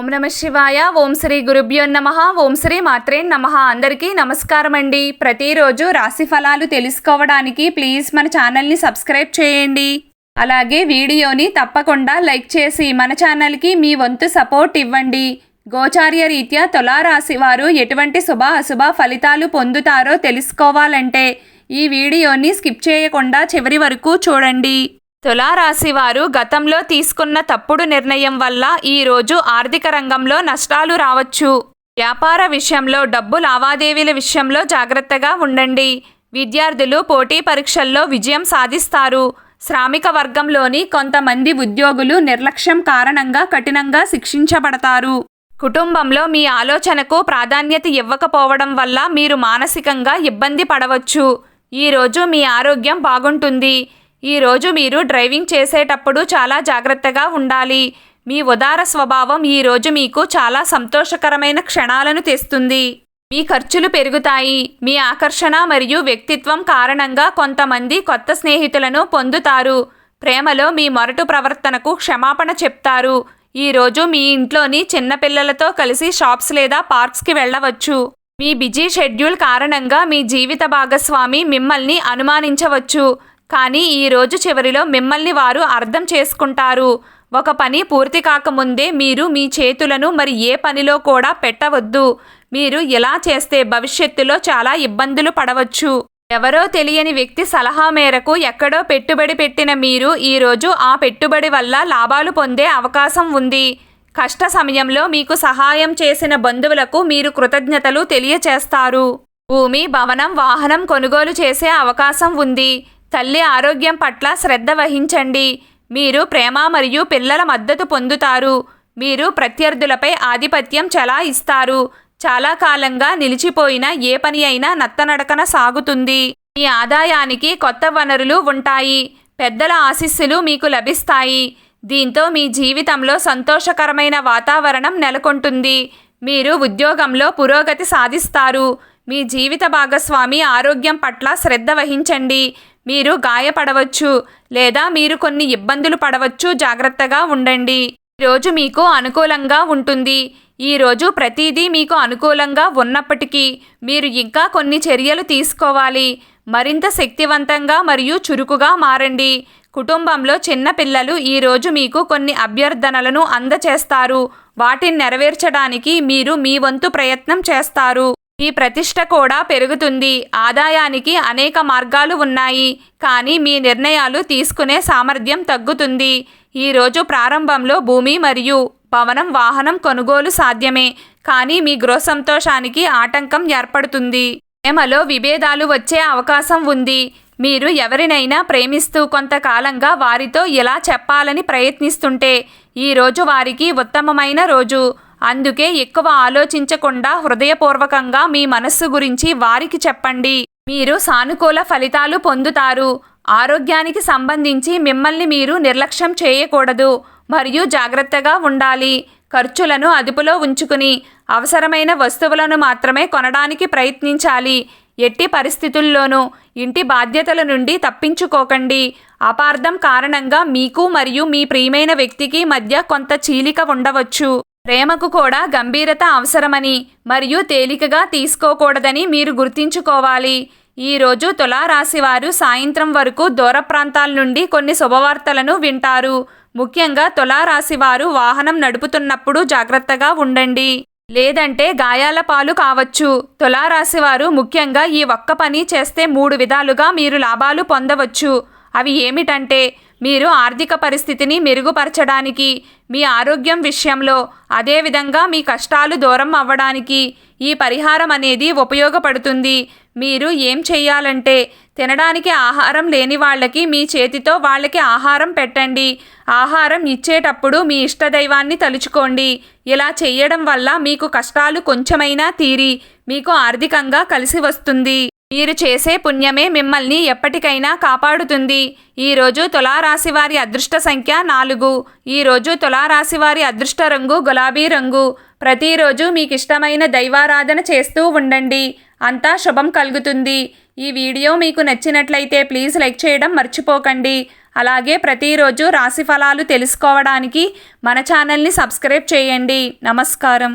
ఓం నమ శివాయ. ఓం శ్రీ గురుభ్యో నమః. ఓం శ్రీ మాత్రే నమః. అందరికీ నమస్కారం అండి. ప్రతిరోజు రాశి ఫలాలు తెలుసుకోవడానికి ప్లీజ్ మన ఛానల్ని సబ్స్క్రైబ్ చేయండి. అలాగే వీడియోని తప్పకుండా లైక్ చేసి మన ఛానల్కి మీ వంతు సపోర్ట్ ఇవ్వండి. గోచార్య రీత్యా తులారాశి వారు ఎటువంటి శుభ అశుభ ఫలితాలు పొందుతారో తెలుసుకోవాలంటే ఈ వీడియోని స్కిప్ చేయకుండా చివరి వరకు చూడండి. తులారాశి వారు గతంలో తీసుకున్న తప్పుడు నిర్ణయం వల్ల ఈరోజు ఆర్థిక రంగంలో నష్టాలు రావచ్చు. వ్యాపార విషయంలో, డబ్బు లావాదేవీల విషయంలో జాగ్రత్తగా ఉండండి. విద్యార్థులు పోటీ పరీక్షల్లో విజయం సాధిస్తారు. శ్రామిక వర్గంలోని కొంతమంది ఉద్యోగులు నిర్లక్ష్యం కారణంగా కఠినంగా శిక్షించబడతారు. కుటుంబంలో మీ ఆలోచనకు ప్రాధాన్యత ఇవ్వకపోవడం వల్ల మీరు మానసికంగా ఇబ్బంది పడవచ్చు. ఈరోజు మీ ఆరోగ్యం బాగుంటుంది. ఈరోజు మీరు డ్రైవింగ్ చేసేటప్పుడు చాలా జాగ్రత్తగా ఉండాలి. మీ ఉదార స్వభావం ఈరోజు మీకు చాలా సంతోషకరమైన క్షణాలను తెస్తుంది. మీ ఖర్చులు పెరుగుతాయి. మీ ఆకర్షణ మరియు వ్యక్తిత్వం కారణంగా కొంతమంది కొత్త స్నేహితులను పొందుతారు. ప్రేమలో మీ మొరటు ప్రవర్తనకు క్షమాపణ చెప్తారు. ఈరోజు మీ ఇంట్లోని చిన్నపిల్లలతో కలిసి షాప్స్ లేదా పార్క్స్కి వెళ్ళవచ్చు. మీ బిజీ షెడ్యూల్ కారణంగా మీ జీవిత భాగస్వామి మిమ్మల్ని అనుమానించవచ్చు. కానీ ఈరోజు చివరిలో మిమ్మల్ని వారు అర్థం చేసుకుంటారు. ఒక పని పూర్తి కాకముందే మీరు మీ చేతులను మరి ఏ పనిలో కూడా పెట్టవద్దు. మీరు ఇలా చేస్తే భవిష్యత్తులో చాలా ఇబ్బందులు పడవచ్చు. ఎవరో తెలియని వ్యక్తి సలహా మేరకు ఎక్కడో పెట్టుబడి పెట్టిన మీరు ఈరోజు ఆ పెట్టుబడి వల్ల లాభాలు పొందే అవకాశం ఉంది. కష్ట సమయంలో మీకు సహాయం చేసిన బంధువులకు మీరు కృతజ్ఞతలు తెలియచేస్తారు. భూమి, భవనం, వాహనం కొనుగోలు చేసే అవకాశం ఉంది. తల్లి ఆరోగ్యం పట్ల శ్రద్ధ వహించండి. మీరు ప్రేమ మరియు పిల్లల మద్దతు పొందుతారు. మీరు ప్రత్యర్థులపై ఆధిపత్యం చెలాయిస్తారు. చాలా కాలంగా నిలిచిపోయిన ఏ పని అయినా నత్తనడకన సాగుతుంది. మీ ఆదాయానికి కొత్త వనరులు ఉంటాయి. పెద్దల ఆశీస్సులు మీకు లభిస్తాయి. దీంతో మీ జీవితంలో సంతోషకరమైన వాతావరణం నెలకొంటుంది. మీరు ఉద్యోగంలో పురోగతి సాధిస్తారు. మీ జీవిత భాగస్వామి ఆరోగ్యం పట్ల శ్రద్ధ వహించండి. మీరు గాయపడవచ్చు లేదా మీరు కొన్ని ఇబ్బందులు పడవచ్చు. జాగ్రత్తగా ఉండండి. ఈరోజు మీకు అనుకూలంగా ఉంటుంది. ఈరోజు ప్రతిదీ మీకు అనుకూలంగా ఉన్నప్పటికీ మీరు ఇంకా కొన్ని చర్యలు తీసుకోవాలి. మరింత శక్తివంతంగా మరియు చురుకుగా మారండి. కుటుంబంలో చిన్న పిల్లలు ఈరోజు మీకు కొన్ని అభ్యర్థనలను అందచేస్తారు. వాటిని నెరవేర్చడానికి మీరు మీ వంతు ప్రయత్నం చేస్తారు. ఈ ప్రతిష్ట కూడా పెరుగుతుంది. ఆదాయానికి అనేక మార్గాలు ఉన్నాయి, కానీ మీ నిర్ణయాలు తీసుకునే సామర్థ్యం తగ్గుతుంది. ఈరోజు ప్రారంభంలో భూమి మరియు భవనం, వాహనం కొనుగోలు సాధ్యమే, కానీ మీ గృహ సంతోషానికి ఆటంకం ఏర్పడుతుంది. ప్రేమలో విభేదాలు వచ్చే అవకాశం ఉంది. మీరు ఎవరినైనా ప్రేమిస్తూ కొంతకాలంగా వారితో ఇలా చెప్పాలని ప్రయత్నిస్తుంటే ఈరోజు వారికి ఉత్తమమైన రోజు. అందుకే ఎక్కువ ఆలోచించకుండా హృదయపూర్వకంగా మీ మనస్సు గురించి వారికి చెప్పండి. మీరు సానుకూల ఫలితాలు పొందుతారు. ఆరోగ్యానికి సంబంధించి మిమ్మల్ని మీరు నిర్లక్ష్యం చేయకూడదు మరియు జాగ్రత్తగా ఉండాలి. ఖర్చులను అదుపులో ఉంచుకుని అవసరమైన వస్తువులను మాత్రమే కొనడానికి ప్రయత్నించాలి. ఎట్టి పరిస్థితుల్లోనూ ఇంటి బాధ్యతల నుండి తప్పించుకోకండి. అపార్థం కారణంగా మీకు మరియు మీ ప్రియమైన వ్యక్తికి మధ్య కొంత చీలిక ఉండవచ్చు. ప్రేమకు కూడా గంభీరత అవసరమని మరియు తేలికగా తీసుకోకూడదని మీరు గుర్తుంచుకోవాలి. ఈరోజు తులారాశి వారు సాయంత్రం వరకు దూర ప్రాంతాల నుండి కొన్ని శుభవార్తలను వింటారు. ముఖ్యంగా తులారాశి వారు వాహనం నడుపుతున్నప్పుడు జాగ్రత్తగా ఉండండి, లేదంటే గాయాల పాలు కావచ్చు. తులారాశి వారు ముఖ్యంగా ఈ ఒక్క పని చేస్తే 3 విధాలుగా మీరు లాభాలు పొందవచ్చు. అవి ఏమిటంటే, మీరు ఆర్థిక పరిస్థితిని మెరుగుపరచడానికి, మీ ఆరోగ్యం విషయంలో, అదేవిధంగా మీ కష్టాలు దూరం అవ్వడానికి ఈ పరిహారం అనేది ఉపయోగపడుతుంది. మీరు ఏం చేయాలంటే, తినడానికి ఆహారం లేని వాళ్ళకి మీ చేతితో వాళ్ళకి ఆహారం పెట్టండి. ఆహారం ఇచ్చేటప్పుడు మీ ఇష్టదైవాన్ని తలుచుకోండి. ఇలా చేయడం వల్ల మీకు కష్టాలు కొంచెమైనా తీరి మీకు ఆర్థికంగా కలిసి వస్తుంది. మీరు చేసే పుణ్యమే మిమ్మల్ని ఎప్పటికైనా కాపాడుతుంది. ఈరోజు తులారాశి వారి అదృష్ట సంఖ్య 4. ఈరోజు తులారాశి వారి అదృష్ట రంగు గులాబీ రంగు. ప్రతిరోజు మీకు ఇష్టమైన దైవారాధన చేస్తూ ఉండండి. అంతా శుభం కలుగుతుంది. ఈ వీడియో మీకు నచ్చినట్లయితే ప్లీజ్ లైక్ చేయడం మర్చిపోకండి. అలాగే ప్రతిరోజు రాశి ఫలాలు తెలుసుకోవడానికి మన ఛానల్ని సబ్స్క్రైబ్ చేయండి. నమస్కారం.